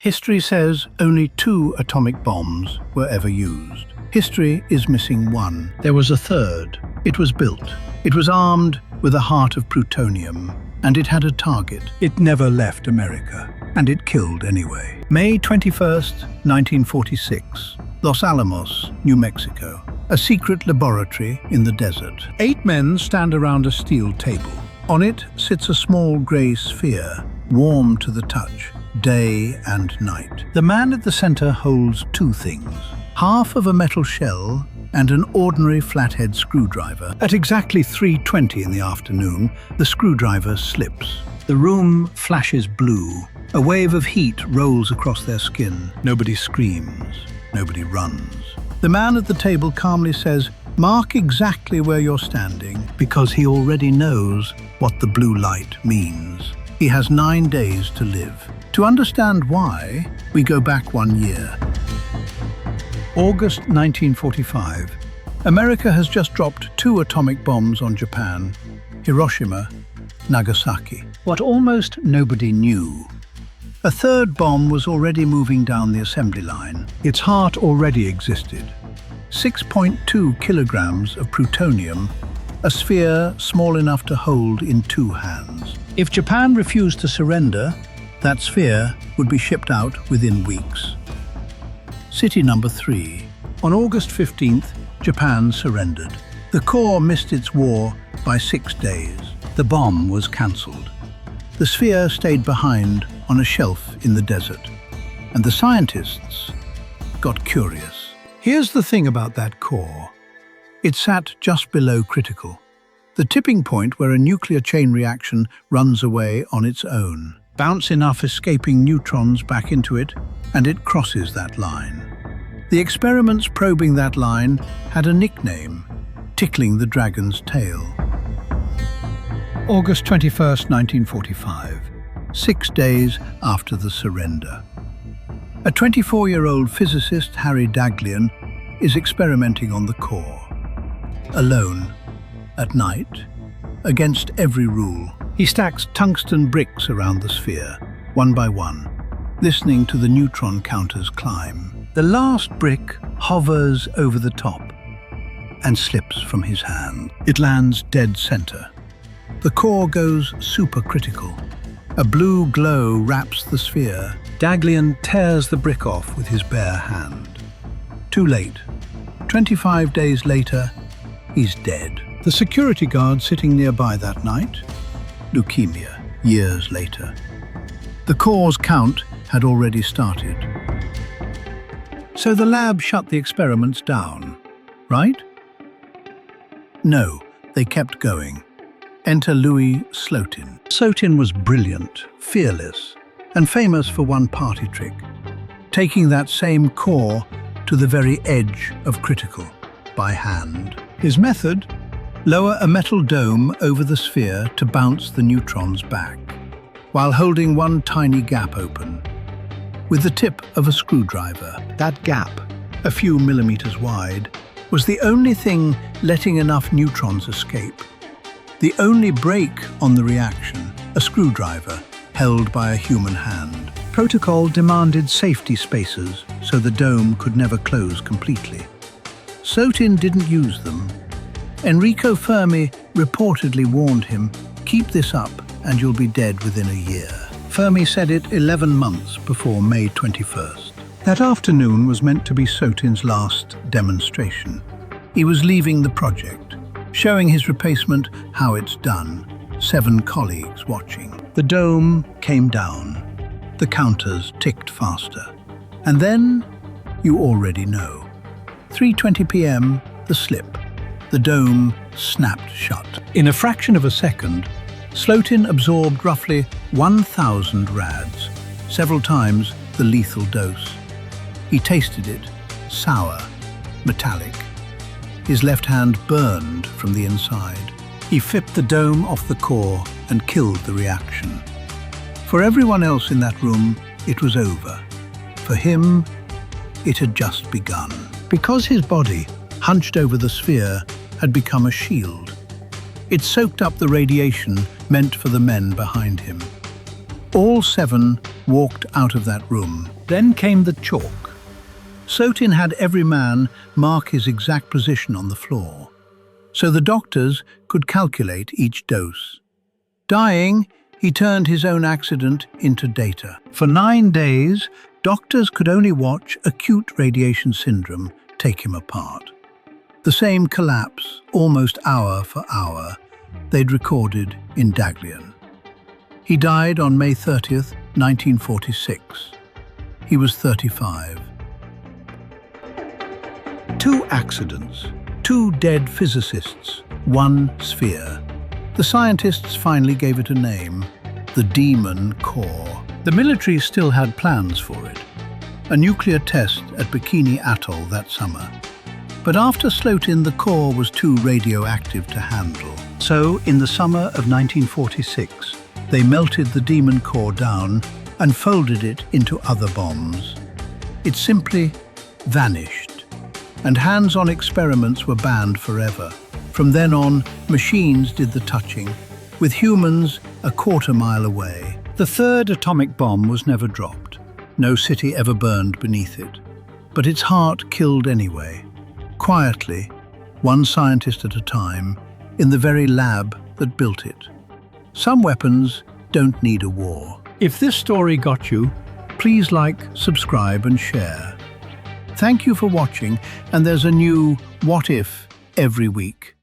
History says only 2 atomic bombs were ever used. History is missing one. There was a third. It was built. It was armed with a heart of plutonium, and it had a target. It never left America, and it killed anyway. May 21st, 1946, Los Alamos, New Mexico. A secret laboratory in the desert. 8 men stand around a steel table. On it sits a small grey sphere, warm to the touch, day and night. The man at the center holds 2 things: half of a metal shell and an ordinary flathead screwdriver. At exactly 3:20 in the afternoon, the screwdriver slips. The room flashes blue. A wave of heat rolls across their skin. Nobody screams. Nobody runs. The man at the table calmly says, "Mark exactly where you're standing," because he already knows what the blue light means. He has 9 days to live. To understand why, we go back 1 year. August 1945. America has just dropped 2 atomic bombs on Japan, Hiroshima, Nagasaki. What almost nobody knew: a third bomb was already moving down the assembly line. Its heart already existed. 6.2 kilograms of plutonium, a sphere small enough to hold in 2 hands. If Japan refused to surrender, that sphere would be shipped out within weeks. City number 3. On August 15th, Japan surrendered. The Corps missed its war by 6 days. The bomb was cancelled. The sphere stayed behind on a shelf in the desert, and the scientists got curious. Here's the thing about that core. It sat just below critical, the tipping point where a nuclear chain reaction runs away on its own. Bounce enough escaping neutrons back into it, and it crosses that line. The experiments probing that line had a nickname: tickling the dragon's tail. August 21st, 1945, 6 days after the surrender. A 24-year-old physicist, Harry Daghlian, is experimenting on the core. Alone, at night, against every rule. He stacks tungsten bricks around the sphere, one by one, listening to the neutron counters climb. The last brick hovers over the top and slips from his hand. It lands dead center. The core goes supercritical. A blue glow wraps the sphere. Daghlian tears the brick off with his bare hand. Too late. 25 days later, he's dead. The security guard sitting nearby that night, leukemia, years later. The core's count had already started. So the lab shut the experiments down, right? No, they kept going. Enter Louis Slotin. Slotin was brilliant, fearless, and famous for one party trick: taking that same core to the very edge of critical, by hand. His method? Lower a metal dome over the sphere to bounce the neutrons back, while holding one tiny gap open, with the tip of a screwdriver. That gap, a few millimeters wide, was the only thing letting enough neutrons escape. The only brake on the reaction, a screwdriver held by a human hand. Protocol demanded safety spaces so the dome could never close completely. Slotin didn't use them. Enrico Fermi reportedly warned him, "Keep this up and you'll be dead within a year." Fermi said it 11 months before May 21st. That afternoon was meant to be Slotin's last demonstration. He was leaving the project, showing his replacement how it's done, 7 colleagues watching. The dome came down. The counters ticked faster. And then, you already know. 3:20 p.m., the slip. The dome snapped shut. In a fraction of a second, Slotin absorbed roughly 1,000 rads, several times the lethal dose. He tasted it, sour, metallic. His left hand burned from the inside. He flipped the dome off the core and killed the reaction. For everyone else in that room, it was over. For him, it had just begun. Because his body, hunched over the sphere, had become a shield. It soaked up the radiation meant for the men behind him. All 7 walked out of that room. Then came the chalk. Slotin had every man mark his exact position on the floor, so the doctors could calculate each dose. Dying, he turned his own accident into data. For 9 days, doctors could only watch acute radiation syndrome take him apart. The same collapse, almost hour for hour, they'd recorded in Daglian. He died on May 30th, 1946. He was 35. 2 accidents, 2 dead physicists, 1 sphere. The scientists finally gave it a name, the Demon Core. The military still had plans for it, a nuclear test at Bikini Atoll that summer. But after Slotin, the core was too radioactive to handle. So, in the summer of 1946, they melted the Demon Core down and folded it into other bombs. It simply vanished, and hands-on experiments were banned forever. From then on, machines did the touching, with humans a quarter-mile away. The 3rd atomic bomb was never dropped. No city ever burned beneath it. But its heart killed anyway. Quietly, 1 scientist at a time, in the very lab that built it. Some weapons don't need a war. If this story got you, please like, subscribe and share. Thank you for watching, and there's a new What If every week.